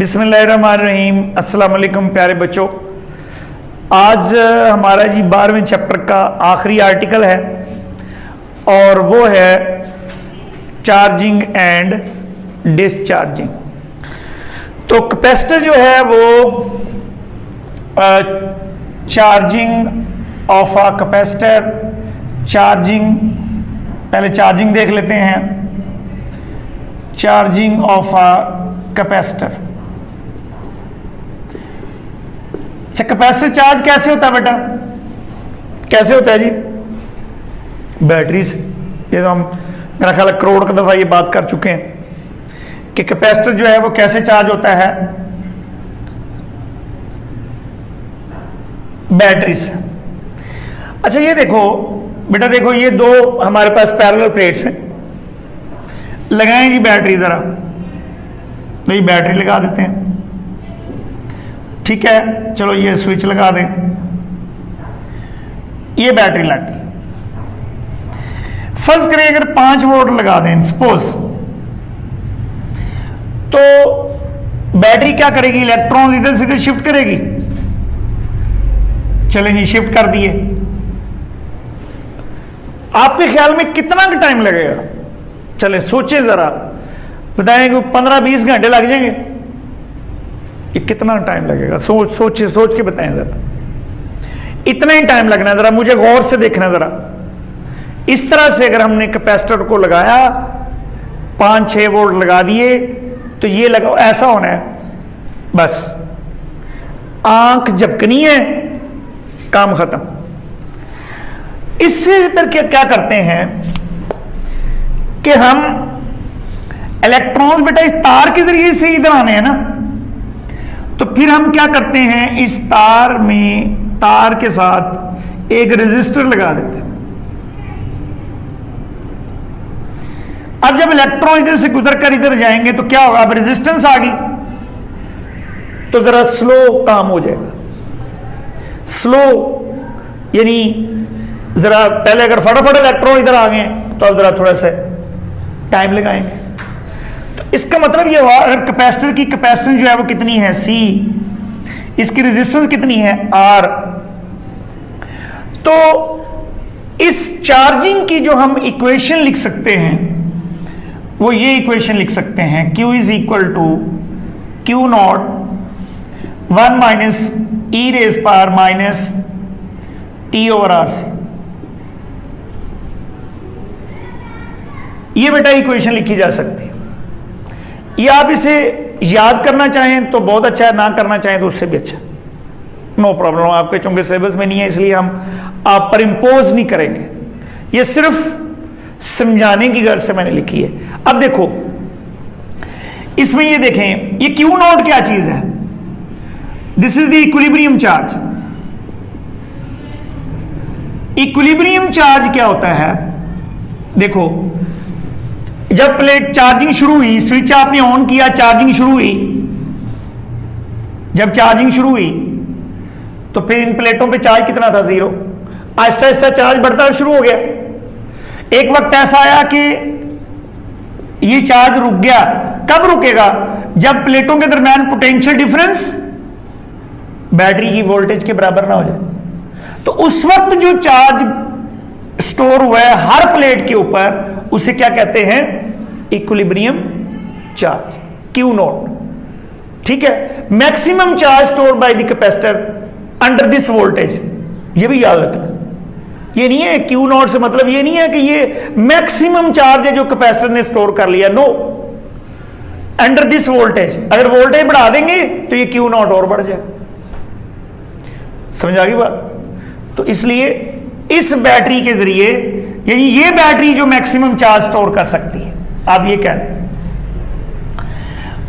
बिस्मिल्लाहिर्रहमानिर्रहीम। अस्सलाम वालेकुम प्यारे बच्चों। आज हमारा जी 12वें चैप्टर का आखिरी आर्टिकल है और वो है चार्जिंग एंड डिस्चार्जिंग। तो कैपेसिटर जो है वो charging of a capacitor, charging, पहले चार्जिंग देख लेते हैं। Charging of a capacitor. अच्छा, कैपेसिटर चार्ज कैसे होता है बेटा? कैसे होता है जी? बैटरी से। ये तो हम मेरा ख्याल है करोड़ का दफा ये बात कर चुके हैं कि कैपेसिटर जो है वो कैसे चार्ज होता है, बैटरी से। अच्छा ये देखो बेटा, देखो ये दो हमारे पास पैरेलल प्लेट्स हैं। लगाएंगे बैटरी जरा, तो ये बैटरी लगा देते हैं, ठीक है। चलो ये स्विच लगा दें, ये बैटरी लग गई। फर्ज करें अगर 5 वोल्ट लगा दें सपोज, तो बैटरी क्या करेगी? इलेक्ट्रॉन इधर से इधर शिफ्ट करेगी। चलें जी, शिफ्ट कर दिए। आपके ख्याल में कितना टाइम लगेगा? चले सोचे जरा, बताएंगे 15-20 घंटे लग जाएंगे। ये कितना टाइम लगेगा? सोच के बताएं जरा। इतना ही टाइम लगना है, जरा मुझे गौर से देखना जरा। इस तरह से अगर हमने कैपेसिटर को लगाया, 5-6 वोल्ट लगा दिए, तो ये लगा ऐसा होना है, बस आंख झपकनी है, काम खत्म। इससे फिर क्या करते हैं कि हम इलेक्ट्रॉन्स बेटा इस तार के जरिए से इधर आने हैं ना, तो फिर हम क्या करते हैं, इस तार में, तार के साथ एक रेजिस्टर लगा देते हैं। अब जब इलेक्ट्रॉन इधर से गुजर कर इधर जाएंगे तो क्या होगा? अब रेजिस्टेंस आ गई, तो जरा स्लो काम हो जाएगा। स्लो यानी जरा पहले अगर फटाफट इलेक्ट्रॉन इधर आ गए तो अब जरा थोड़ा सा टाइम लगाएंगे। तो इसका मतलब ये हुआ, अगर कैपेसिटर की कैपेसिटेंस जो है वो कितनी है? C, इसकी रेजिस्टेंस कितनी है? R। तो इस चार्जिंग की जो हम इक्वेशन लिख सकते हैं वो ये इक्वेशन लिख सकते हैं, Q is equal to Q not 1 minus e raise power minus T over R से। ये बेटा इक्वेशन लिखी जा सकती है। ये आप इसे याद करना चाहें तो बहुत अच्छा है, ना करना चाहें तो उससे भी अच्छा, नो प्रॉब्लम। आपके चूंकि सिलेबस में नहीं है इसलिए हम आप पर इंपोज नहीं करेंगे, ये सिर्फ समझाने की गर्ज से मैंने लिखी है। अब देखो इसमें ये देखें, ये क्यू नॉट क्या चीज है? This is the equilibrium charge. Equilibrium charge क्या होता है? देखो जब प्लेट चार्जिंग शुरू हुई, स्विच आपने ऑन किया, चार्जिंग शुरू हुई। जब चार्जिंग शुरू हुई तो फिर इन प्लेटों पे चार्ज कितना था? 0। आहिस्ता आहिस्ता चार्ज बढ़ता शुरू हो गया। एक वक्त ऐसा आया कि ये चार्ज रुक गया। कब रुकेगा? जब प्लेटों के दरमियान पोटेंशियल डिफरेंस बैटरी की वोल्टेज के बराबर ना हो जाए। तो उस वक्त जो चार्ज स्टोर हुआ है हर प्लेट के ऊपर, उसे क्या कहते हैं? Equilibrium charge, Q not. ठीक है। Maximum charge store by the capacitor under this voltage, ये भी याद रखना। ये नहीं है क्यू नॉट से मतलब ये नहीं है कि ये मैक्सिमम चार्ज है जो कैपेसिटर ने स्टोर कर लिया, नो, अंडर दिस वोल्टेज। अगर वोल्टेज बढ़ा देंगे तो ये क्यू नॉट और बढ़ जाए। समझ आ गई बात? तो इसलिए इस बैटरी के जरिए, यानी ये बैटरी जो मैक्सिमम चार्ज स्टोर कर सकती है, आप ये कह रहे।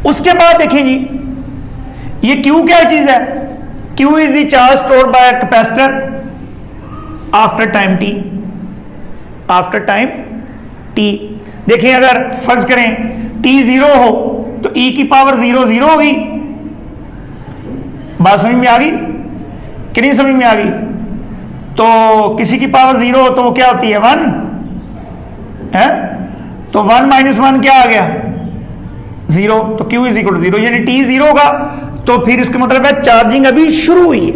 उसके बाद देखें जी, ये Q क्या चीज है? Q is the charge store bye capacitor after time t। After time t देखें, अगर फर्ज करें t 0 हो तो e की पावर 0 0 होगी। बात समझ में आ गई कि नहीं समझ में आ गई? तो किसी की पावर 0 हो तो वो क्या होती है? 1 है। तो 1 - 1 क्या आ गया? 0, तो Q इज इक्वल टू 0, यानी T 0 होगा तो फिर इसका मतलब है चार्जिंग अभी शुरू हुई है,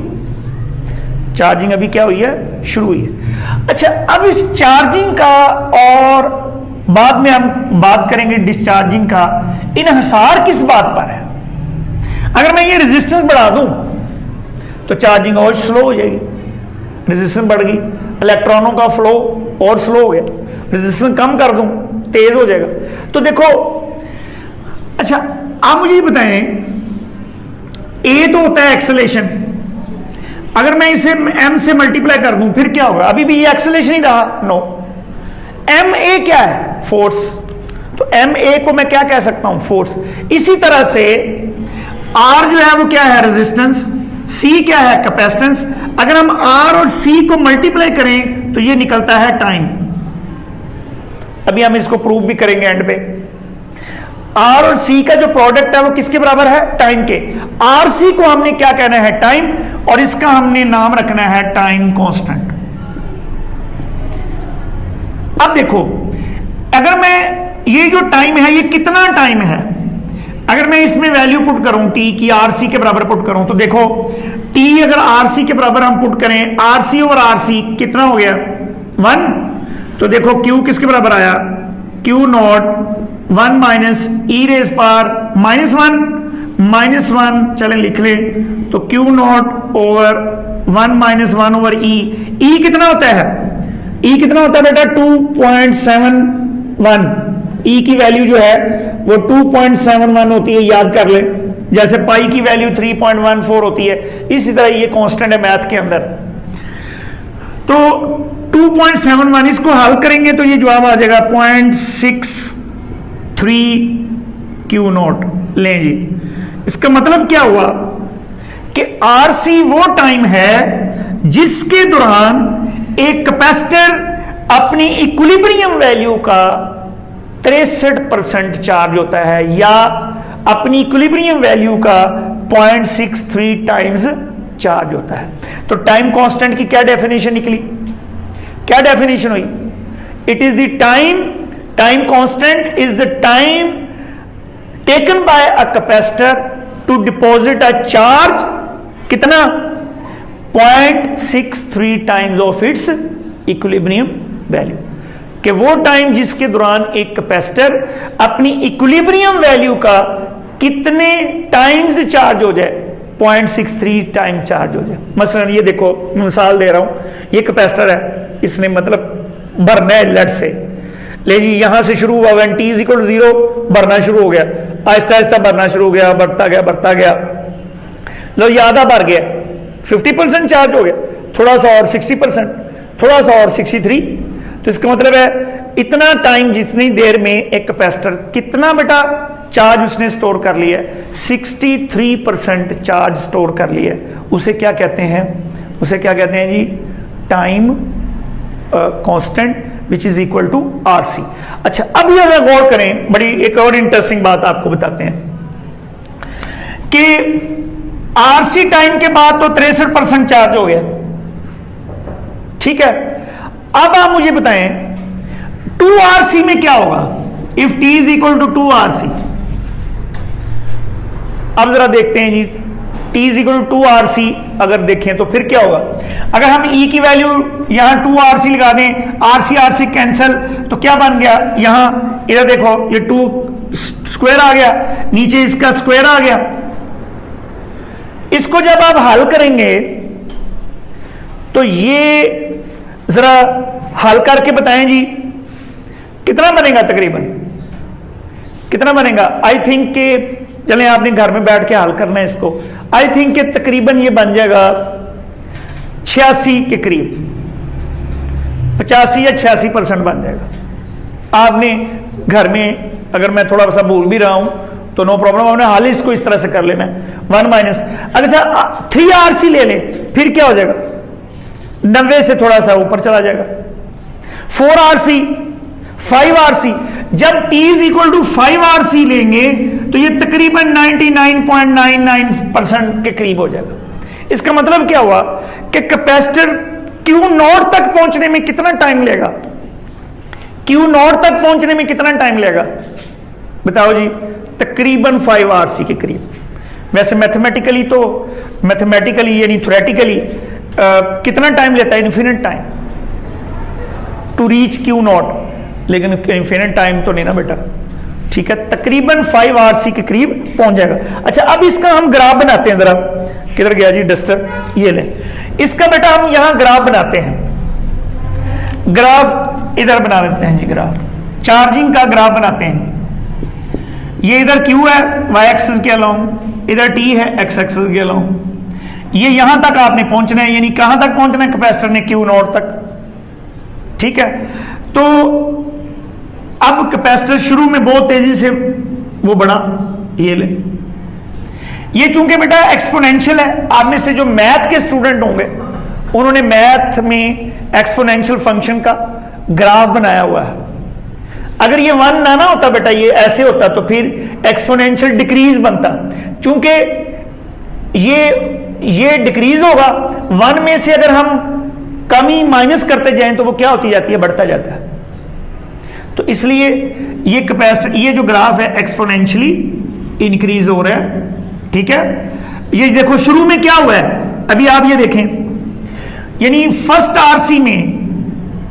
चार्जिंग अभी क्या हुई है, शुरू हुई है। अच्छा, अब इस चार्जिंग का और बाद में हम बात करेंगे डिस्चार्जिंग का, इन्हिसार किस बात पर है। अगर मैं ये रेजिस्टेंस बढ़ा दूं तो चार्जिंग और स्लो हो जाएगी, रेजिस्टेंस बढ़ गई, इलेक्ट्रॉनों का फ्लो और स्लो हो गया, रेजिस्टेंस कम कर दूं तेज हो जाएगा। तो देखो, अच्छा आप मुझे ये बताएं, ए तो होता है एक्सेलेरेशन, अगर मैं इसे m से मल्टीप्लाई कर दूं फिर क्या होगा, अभी भी ये एक्सेलेरेशन ही रहा, नो। एम ए क्या है, फोर्स, तो एम ए को मैं क्या कह सकता हूं, फोर्स। इसी तरह से आर जो है वो क्या है, रेजिस्टेंस, सी क्या है, कैपेसिटेंस। अगर हम आर और सी को मल्टीप्लाई करें तो ये निकलता है टाइम। अभी हम इसको प्रूव भी करेंगे एंड पे। आर और सी का जो प्रोडक्ट है वो किसके बराबर है, टाइम के। आर सी को हमने क्या कहना है, टाइम, और इसका हमने नाम रखना है टाइम कांस्टेंट। अब देखो, अगर मैं ये जो टाइम है ये कितना टाइम है, अगर मैं इसमें वैल्यू पुट करूं टी की, आर सी के बराबर पुट करूं, तो देखो टी अगर आर सी के बराबर हम पुट करें, R C over R C कितना हो गया, 1। तो देखो क्यू किसके बराबर आया, Q naught 1 minus e raise power -1 चलें लिख लें, तो Q naught over 1 minus 1 over e. E कितना होता है, ई कितना होता है बेटा, 2.71। ई की वैल्यू जो है वो 2.71 होती है, याद कर ले, जैसे पाई की वैल्यू 3.14 होती है, इसी तरह ये कांस्टेंट है मैथ के अंदर। तो 2.71, इसको हल करेंगे तो ये जवाब आ जाएगा 0.63 क्यू नॉट। लें जी, इसका मतलब क्या हुआ कि आर सी वो टाइम है जिसके दौरान एक कैपेसिटर अपनी इक्विलिब्रियम वैल्यू का 63% चार्ज होता है, या अपनी इक्विलिब्रियम वैल्यू का 0.63 टाइम्स चार्ज होता है। तो टाइम कांस्टेंट की क्या डेफिनेशन निकली, क्या डेफिनेशन हुई, it is the time constant is the time taken by a capacitor to deposit a charge, कितना, 0.63 times of its equilibrium value, कि वो टाइम जिसके दौरान एक कैपेसिटर अपनी इक्विलिब्रियम वैल्यू का कितने टाइम्स चार्ज हो जाए, 0.63 टाइम चार्ज हो जाए। मसलन ये देखो, मिसाल दे रहा हूं, ये कैपेसिटर है, इसने मतलब भरना है लेट से, ले जी यहां से शुरू हुआ, when T is equal to 0 भरना शुरू हो गया, आहिस्ता आहिस्ता भरना शुरू हो गया, बढ़ता गया, लो ये आधा भर गया, 50% चार्ज हो गया, थोड़ा सा और 60%, थोड़ा सा और 63। तो इसका मतलब है इतना टाइम, जितनी देर में एक कैपेसिटर कितना बेटा चार्ज उसने स्टोर कर लिया है, 63% चार्ज स्टोर कर लिया है, उसे क्या कहते हैं, उसे क्या कहते हैं जी, time constant which is equal to R C. अच्छा, अब ये अगर गौर करें, बड़ी एक और इंटरेस्टिंग बात आपको बताते हैं कि आर सी टाइम के बाद तो 63% चार्ज हो गया, ठीक है। अब आप मुझे बताएं 2RC में क्या होगा, if T is equal to 2RC। अब जरा देखते हैं जी, T is equal to 2RC अगर देखें तो फिर क्या होगा, अगर हम E की वैल्यू यहां 2RC लगा दें, RC कैंसल, तो क्या बन गया, यहां इधर देखो ये 2 स्क्वायर आ गया, नीचे इसका स्क्वायर आ गया। इसको जब आप हल करेंगे तो ये जरा हल करके बताएं जी, कितना बनेगा, तकरीबन कितना बनेगा। आई थिंक के चलें, आपने घर में बैठ के हल करना है इसको, आई थिंक के तकरीबन ये बन जाएगा 86 के करीब, 85 या 86% बन जाएगा। आपने घर में, अगर मैं थोड़ा सा भूल भी रहा हूं तो नो प्रॉब्लम, आपने हाल इसको इस तरह से कर लेना, 1 माइनस, अच्छा 3RC ले लें, फिर क्या हो जाएगा, 90 से थोड़ा सा ऊपर चला जाएगा, 4RC, 5RC। जब T is equal to 5RC लेंगे तो ये तकरीबन 99.99% के करीब हो जाएगा। इसका मतलब क्या हुआ कि कैपेसिटर Q0 तक पहुंचने में कितना टाइम लेगा, Q0 तक पहुंचने में कितना टाइम लेगा बताओ जी, तकरीबन 5 आरसी के करीब। वैसे मैथमेटिकली यानी थ्योरेटिकली कितना टाइम लेता है? Infinite time to reach Q not, लेकिन इन्फिनिट टाइम तो नहीं ना बेटा, ठीक है। तकरीबन 5 आरसी के करीब पहुंच जाएगा। अच्छा, अब इसका हम ग्राफ बनाते हैं, जरा किधर गया जी डस्टर, ये ले, इसका बेटा हम यहां ग्राफ बनाते हैं। ग्राफ इधर बना देते हैं जी, ग्राफ चार्जिंग का ग्राफ बनाते हैं। ये इधर Q है y एक्सिस के अलोंग, इधर T है x एक्सिस के अलोंग। ये यहां तक आपने पहुंचना है, यानी कहां तक पहुंचना है? कैपेसिटर ने Q नॉट तक, ठीक है। तो अब कैपेसिटर शुरू में बहुत तेजी से वो बढ़ा, ये ले, ये चूंकि बेटा एक्सपोनेंशियल है, आप में से जो मैथ के स्टूडेंट होंगे उन्होंने मैथ में एक्सपोनेंशियल फंक्शन का ग्राफ बनाया हुआ है। अगर ये 1 ना होता बेटा, ये ऐसे होता, तो फिर एक्सपोनेंशियल डिक्रीज बनता। चूंकि ये डिक्रीज होगा, 1 में से अगर हम कमी माइनस करते जाएं तो वो क्या होती जाती है? बढ़ता जाता है। तो इसलिए ये कैपेसिटर, ये जो ग्राफ है एक्सपोनेंशियली इंक्रीज हो रहा है, ठीक है। ये देखो शुरू में क्या हुआ है, अभी आप ये देखें, यानी फर्स्ट आरसी में,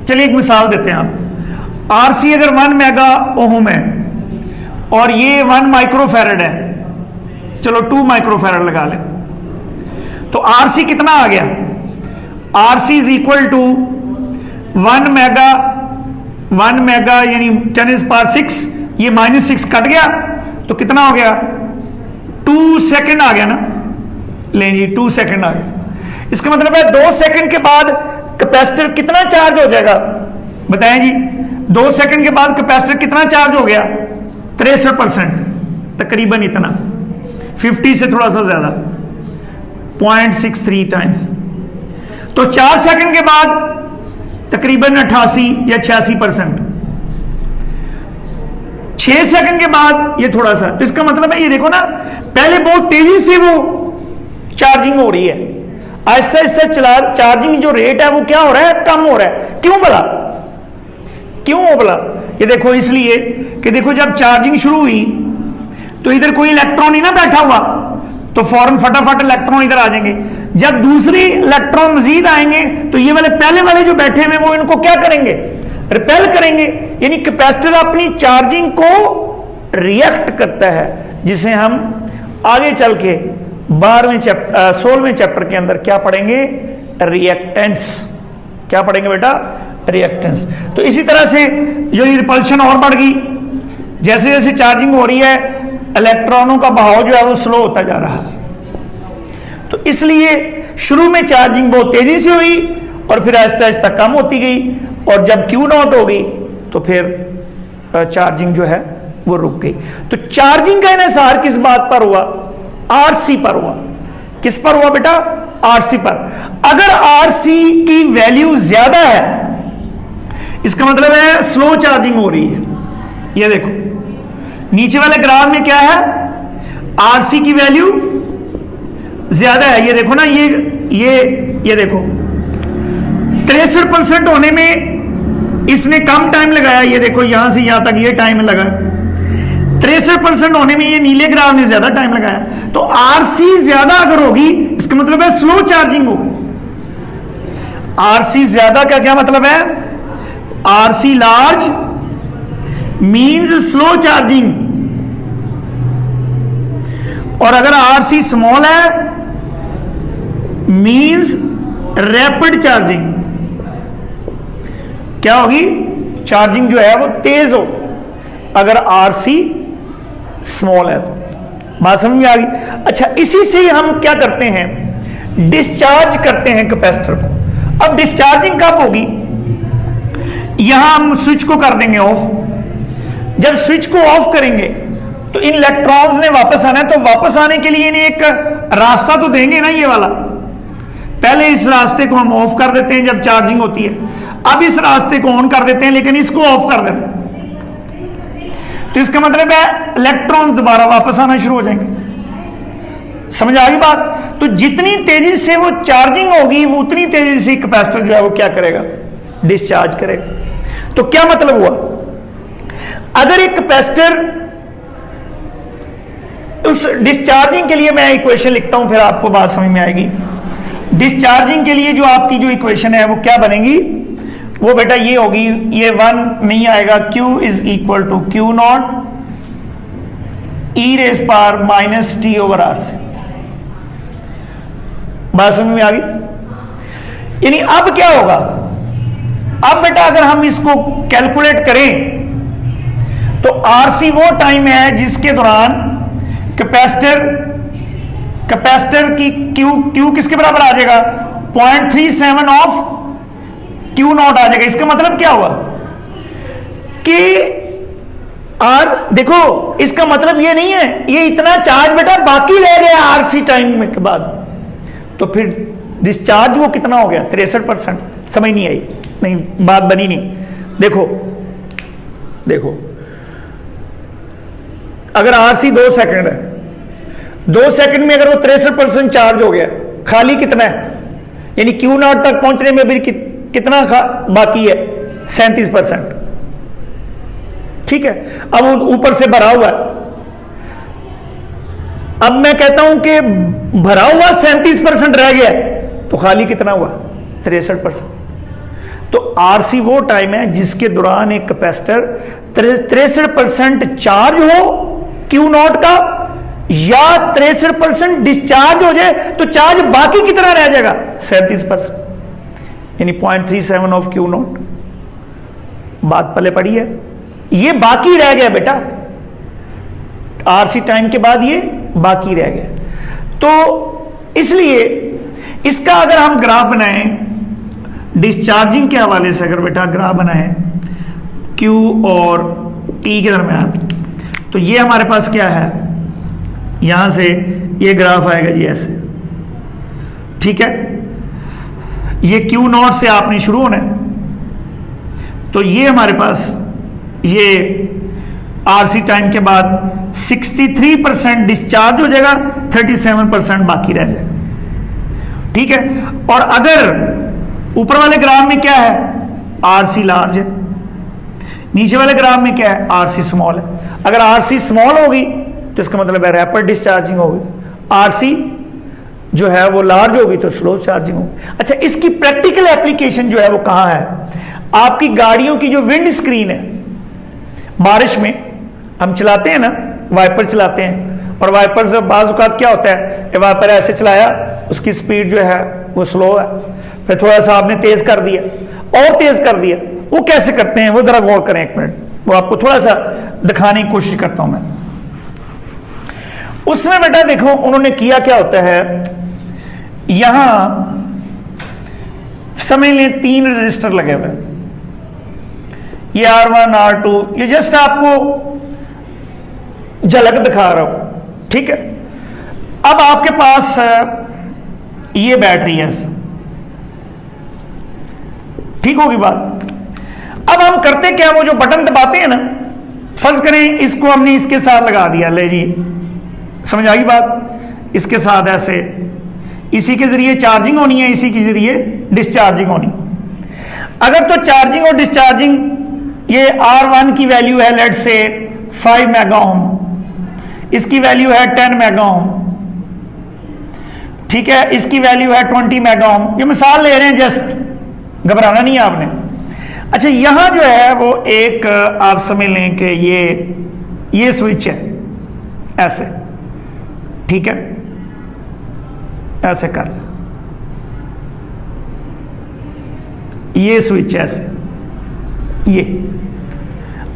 चलिए एक मिसाल देते हैं आप, आरसी अगर 1 मेगा ओम है और ये 1 माइक्रोफैरड है, चलो 2 माइक्रोफैरड लगा लें, तो आरसी कितना आ गया? RC is equal to 1 mega यानी 10⁻⁶, ये -6 कट गया तो कितना हो गया? 2 सेकंड आ गया ना, ले जी 2 सेकंड आ गया। इसका मतलब है 2 सेकंड के बाद कैपेसिटर कितना चार्ज हो जाएगा? बताएं जी, 2 सेकंड के बाद कैपेसिटर कितना चार्ज हो गया? 63%, तकरीबन इतना, 50 से थोड़ा सा ज्यादा, 0.63 टाइम्स। तो 4 सेकंड के बाद तकरीबन 88 या 86%, 6 सेकंड के बाद ये थोड़ा सा। तो इसका मतलब है, ये देखो ना, पहले बहुत तेजी से वो चार्जिंग हो रही है, आहिस्ता आहिस्ता चार्जिंग जो रेट है वो क्या हो रहा है? कम हो रहा है। क्यों भला? क्यों हो भला? ये देखो इसलिए कि देखो जब चार्जिंग शुरू हुई तो इधर कोई इलेक्ट्रॉन नहीं ना बैठा हुआ, तो फौरन फटाफट इलेक्ट्रॉन इधर आ जाएंगे। जब दूसरी इलेक्ट्रॉन मजीद आएंगे तो ये वाले पहले वाले जो बैठे हुए वो इनको क्या करेंगे? रिपेल करेंगे। यानी कैपेसिटर अपनी चार्जिंग को रिएक्ट करता है, जिसे हम आगे चल के 16वें चैप्टर के अंदर क्या पढ़ेंगे? रिएक्टेंस। क्या पढ़ेंगे बेटा? रिएक्टेंस। तो इसी तरह से जो रिपल्शन और बढ़ गई, जैसे जैसे चार्जिंग हो रही है इलेक्ट्रॉनों का बहाव जो है वो स्लो होता जा रहा है। तो इसलिए शुरू में चार्जिंग बहुत तेजी से हुई और फिर आहिस्ता आहिस्ता कम होती गई, और जब Q नॉट हो गई तो फिर चार्जिंग जो है वो रुक गई। तो चार्जिंग का इन्हिसार किस बात पर हुआ? आरसी पर हुआ। किस पर हुआ बेटा? आरसी पर। अगर आरसी की वैल्यू ज्यादा है, इसका मतलब है स्लो चार्जिंग हो रही है। ये देखो नीचे वाले ग्राफ में क्या है? आरसी की वैल्यू ज्यादा है। ये देखो ना, ये देखो 63% होने में इसने कम टाइम लगाया। ये देखो यहां से यहां तक ये टाइम लगा, 63% होने में ये नीले ग्राफ ने ज्यादा टाइम लगाया। तो आरसी ज्यादा अगर होगी, इसका मतलब है स्लो चार्जिंग होगी। आरसी ज्यादा का क्या मतलब है? RC large means slow charging, और अगर आरसी स्मॉल है मीन्स रैपिड चार्जिंग। क्या होगी? चार्जिंग जो है वो तेज हो अगर आरसी स्मॉल है तो। बात समझ में आ गई? अच्छा, इसी से हम क्या करते हैं? डिस्चार्ज करते हैं कैपेसिटर को। अब डिस्चार्जिंग कब होगी? यहां हम स्विच को कर देंगे ऑफ। जब स्विच को ऑफ करेंगे तो इन इलेक्ट्रॉन्स ने वापस आना है, तो वापस आने के लिए इन्हें एक रास्ता तो देंगे ना, ये वाला। पहले इस रास्ते को हम ऑफ कर देते हैं जब चार्जिंग होती है, अब इस रास्ते को ऑन कर देते हैं, लेकिन इसको ऑफ कर देते हैं। तो इसका मतलब है इलेक्ट्रॉन दोबारा वापस आना शुरू हो जाएंगे। समझ आ गई बात? तो जितनी तेजी से वो चार्जिंग होगी वो उतनी तेजी से कैपेसिटर जो है वो क्या करेगा? डिस्चार्ज करेगा। तो क्या मतलब हुआ? अगर एक कैपेसिटर उस डिस्चार्जिंग के लिए मैं इक्वेशन लिखता हूं, फिर आपको बात समझ में आएगी। डिस्चार्जिंग के लिए जो आपकी जो इक्वेशन है वो क्या बनेगी, वो बेटा ये होगी, ये 1 नहीं आएगा, Q is equal to Q not e raise power minus T over R से। बात समझ में आ गई। यानी अब क्या होगा, अब बेटा अगर हम इसको कैलकुलेट करें तो आरसी वो टाइम है जिसके दौरान कैपेसिटर की क्यू किसके बराबर आ जाएगा, 0.37 ऑफ क्यू नॉट आ जाएगा। इसका मतलब क्या हुआ कि आज देखो, इसका मतलब ये नहीं है ये इतना चार्ज बेटा बाकी रह गया आरसी टाइम के बाद, तो फिर डिस्चार्ज वो कितना हो गया, 63%। समझ नहीं आई, नहीं बात बनी नहीं। देखो देखो अगर आरसी 2 सेकंड है, 2 सेकंड में अगर वो 63% चार्ज हो गया, खाली कितना है, यानी क्यू नॉट तक पहुंचने में भी कितना बाकी है, 37%। ठीक है, अब ऊपर से भरा हुआ है। अब मैं कहता हूं कि भरा हुआ 37% रह गया, तो खाली कितना हुआ, 63%। तो आरसी वो टाइम है जिसके दौरान एक कैपेसिटर 63% चार्ज हो क्यू नॉट का, या 63% डिस्चार्ज हो जाए, तो चार्ज बाकी कितना रह जाएगा, 37%, यानी 0.37 ऑफ क्यू नॉट। बात पहले पड़ी है, ये बाकी रह गया बेटा, आरसी टाइम के बाद ये बाकी रह गया। तो इसलिए इसका अगर हम ग्राफ बनाएं, डिस्चार्जिंग के हवाले से अगर बेटा ग्राफ बनाएं क्यू और टी के दरमियान, तो ये हमारे पास क्या है, यहां से ये ग्राफ आएगा जी ऐसे। ठीक है, ये क्यू नॉट से आपने शुरू होना है, तो ये हमारे पास ये आरसी टाइम के बाद 63% डिस्चार्ज हो जाएगा, 37% बाकी रह जाएगा। ठीक है, और अगर ऊपर वाले ग्राफ में क्या है, आरसी लार्ज है, नीचे वाले ग्राफ में क्या है, आरसी स्मॉल है। अगर आरसी स्मॉल होगी तो इसका मतलब है रैपिड डिस्चार्जिंग होगी, आरसी जो है वो लार्ज होगी तो स्लो चार्जिंग होगी। अच्छा, इसकी प्रैक्टिकल एप्लीकेशन जो है वो कहां है, आपकी गाड़ियों की जो विंड स्क्रीन है, बारिश में हम चलाते हैं ना, वाइपर चलाते हैं, और वाइपर से बाज़ औक़ात क्या होता है, वाइपर ऐसे चलाया, उसकी स्पीड जो है वो स्लो है, फिर थोड़ा सा आपने तेज कर दिया और तेज कर दिया। वो कैसे करते हैं, वो जरा गौर करें एक मिनट, वो आपको थोड़ा सा दिखाने की कोशिश करता हूं मैं। उसमें बेटा देखो उन्होंने किया क्या होता है, यहां समझ लें 3 रजिस्टर लगे हुए, ये R1 R2, ये जस्ट आपको झलक दिखा रहा हूं। ठीक है, अब आपके पास ये बैटरी है, ठीक होगी बात। अब हम करते क्या, वो जो बटन दबाते हैं ना, फर्ज करें इसको हमने इसके साथ लगा दिया, ले जी समझ आ गई बात, इसके साथ ऐसे, इसी के जरिए चार्जिंग होनी है, इसी के जरिए डिस्चार्जिंग होनी। अगर तो चार्जिंग और डिस्चार्जिंग, ये R1 की वैल्यू है लेट से 5 मेगा ओम, इसकी वैल्यू है 10 मेगा ओम, ठीक है, इसकी वैल्यू है 20 मेगा ओम। ये मिसाल ले रहे हैं, जस्ट घबराना नहीं है आपने। अच्छा, यहां जो है वो एक आप समझ लें कि ये स्विच है ऐसे, ठीक है, ऐसे कर, ये स्विच ऐसे, ये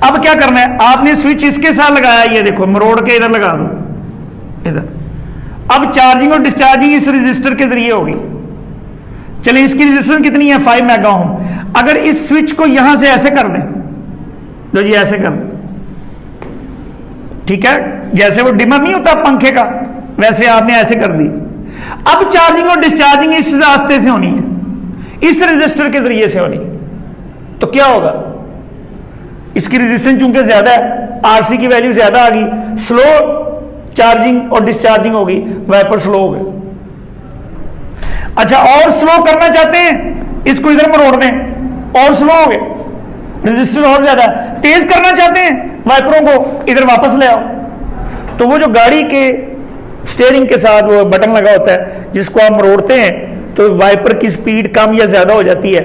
अब क्या करना है, आपने स्विच इसके साथ लगाया, ये देखो मरोड़ के इधर लगा दो, इधर। अब चार्जिंग और डिस्चार्जिंग इस रजिस्टर के जरिए होगी। चलिए, इसकी रेजिस्टेंस कितनी है, 5 मेगा ओम। अगर इस स्विच को यहां से ऐसे कर दें, लो जी ऐसे कर दें, ठीक है, जैसे वो डिमर नहीं होता पंखे का, वैसे आपने ऐसे कर दी। अब चार्जिंग और डिस्चार्जिंग इस रास्ते से होनी है, इस रजिस्टर के जरिए से होनी है। तो क्या होगा, इसकी रेजिस्टेंस चूंकि ज्यादा है, आरसी की वैल्यू ज्यादा आ गई, स्लो चार्जिंग और डिस्चार्जिंग होगी, वाइपर स्लो हो गए। अच्छा, और स्लो करना चाहते हैं, इसको इधर मरोड़ दें, और स्लो हो गए, रेजिस्टेंस और ज्यादा। तेज करना चाहते हैं वाइपरों को, इधर वापस ले आओ, तो वो जो गाड़ी के स्टीयरिंग के साथ वो बटन लगा होता है जिसको आप मरोड़ते हैं तो वाइपर की स्पीड कम या ज्यादा हो जाती है,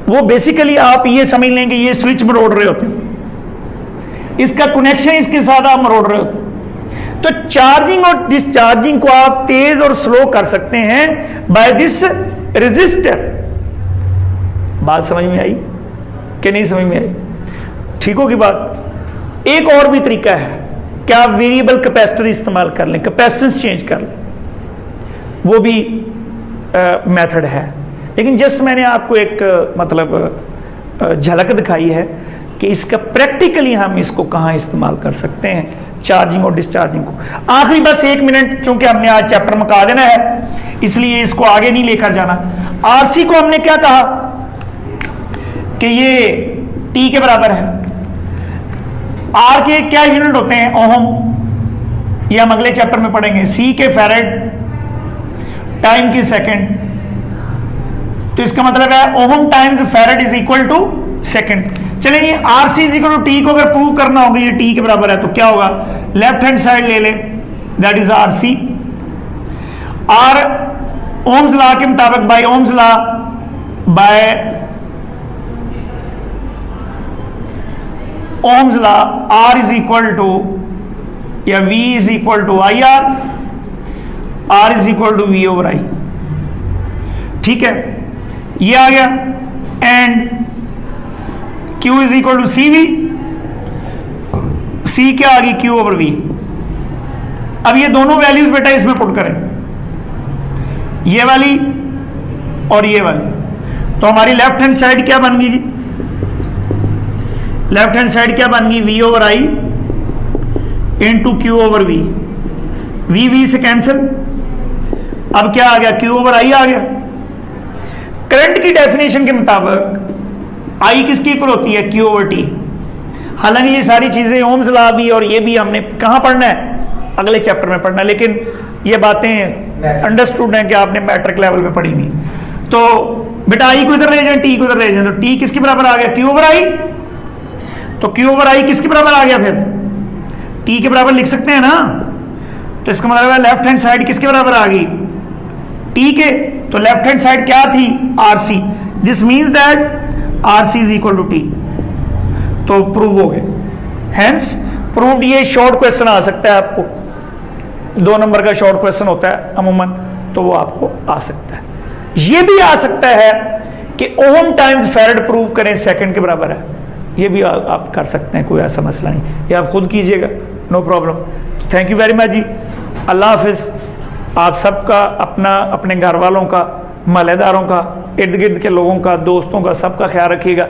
वो बेसिकली आप ये समझ लेंगे ये स्विच मरोड़ रहे होते हैं, इसका कनेक्शन इसके साथ आप मरोड़ रहे होते हैं। तो चार्जिंग और डिस्चार्जिंग को आप तेज और स्लो कर सकते हैं बाय दिस रेजिस्टर। बात समझ में आई कि नहीं समझ में आई? ठीक होगी बात। एक और भी तरीका है कि आप वेरिएबल कैपेसिटर इस्तेमाल कर लें, कैपेसिटेंस चेंज कर लें, वो भी मेथड है। लेकिन जस्ट मैंने आपको एक मतलब झलक दिखाई है कि इसका प्रैक्टिकली हम इसको कहां इस्तेमाल कर सकते हैं, चार्जिंग और डिस्चार्जिंग को। आखिरी बस 1 मिनट, चूंकि हमने आज चैप्टर मुका देना है इसलिए इसको आगे नहीं लेकर जाना। आरसी को हमने क्या कहा कि ये टी के बराबर है। आर के क्या यूनिट होते हैं? ओहम, ये हम अगले चैप्टर में पढ़ेंगे। सी के फैरेड, टाइम के सेकंड। तो इसका मतलब है ohm times farad is equal to second. चलिए ये R C is equal to T को अगर प्रूव करना होगा ये टी के बराबर है तो क्या होगा? लेफ्ट हैंड साइड ले ले, that is R C. Or Ohm's law के मुताबिक, by Ohm's law, by Ohm's law, R is equal to या V is equal to I R, R is equal to V over I. ठीक है, ये आ गया। And Q is equal to C V, C क्या आ गई? Q over V। अब ये दोनों वैल्यूज बेटा इसमें पुट करें, ये वाली और ये वाली। तो हमारी लेफ्ट हैंड साइड क्या बन गई जी? लेफ्ट हैंड साइड क्या बन गई? V ओवर आई into Q over V। V से कैंसिल, अब क्या आ गया? Q ओवर आई आ गया। करंट की डेफिनेशन के मुताबिक I किसकी इक्वल होती है? Q over T। हालांकि ये सारी चीजें ओम्स लॉ भी और ये भी हमने कहां पढ़ना है? अगले चैप्टर में पढ़ना है, लेकिन ये बातें अंडरस्टूड हैं कि आपने मैट्रिक लेवल पे पढ़ी नहीं। तो बेटा I को इधर ले जाए, T को इधर ले जाए, तो T किसके बराबर आ गया? Q ओवर आई। तो Q ओवर आई किसके बराबर आ गया? फिर T के बराबर लिख सकते हैं ना। तो इसका मतलब है लेफ्ट हैंड साइड किसके बराबर आ गई? T के। तो लेफ्ट हैंड साइड क्या थी? RC। This means that RC is equal to T। तो प्रूव हो गए, हेंस प्रूव्ड। ये शॉर्ट क्वेश्चन आ सकता है आपको, 2 नंबर का शॉर्ट क्वेश्चन होता है अमूमन, तो वो आपको आ सकता है। ये भी आ सकता है कि ओम टाइम्स फैरेड प्रूव करें सेकंड के बराबर है, ये भी आप कर सकते हैं, कोई ऐसा मसला नहीं, ये आप खुद कीजिएगा, no problem. Thank you very much जी, अल्लाह हाफिज। आप सबका, अपना, अपने घर वालों का, महल्लेदारों का, इर्द गिर्द के लोगों का, दोस्तों का, सबका ख्याल रखिएगा।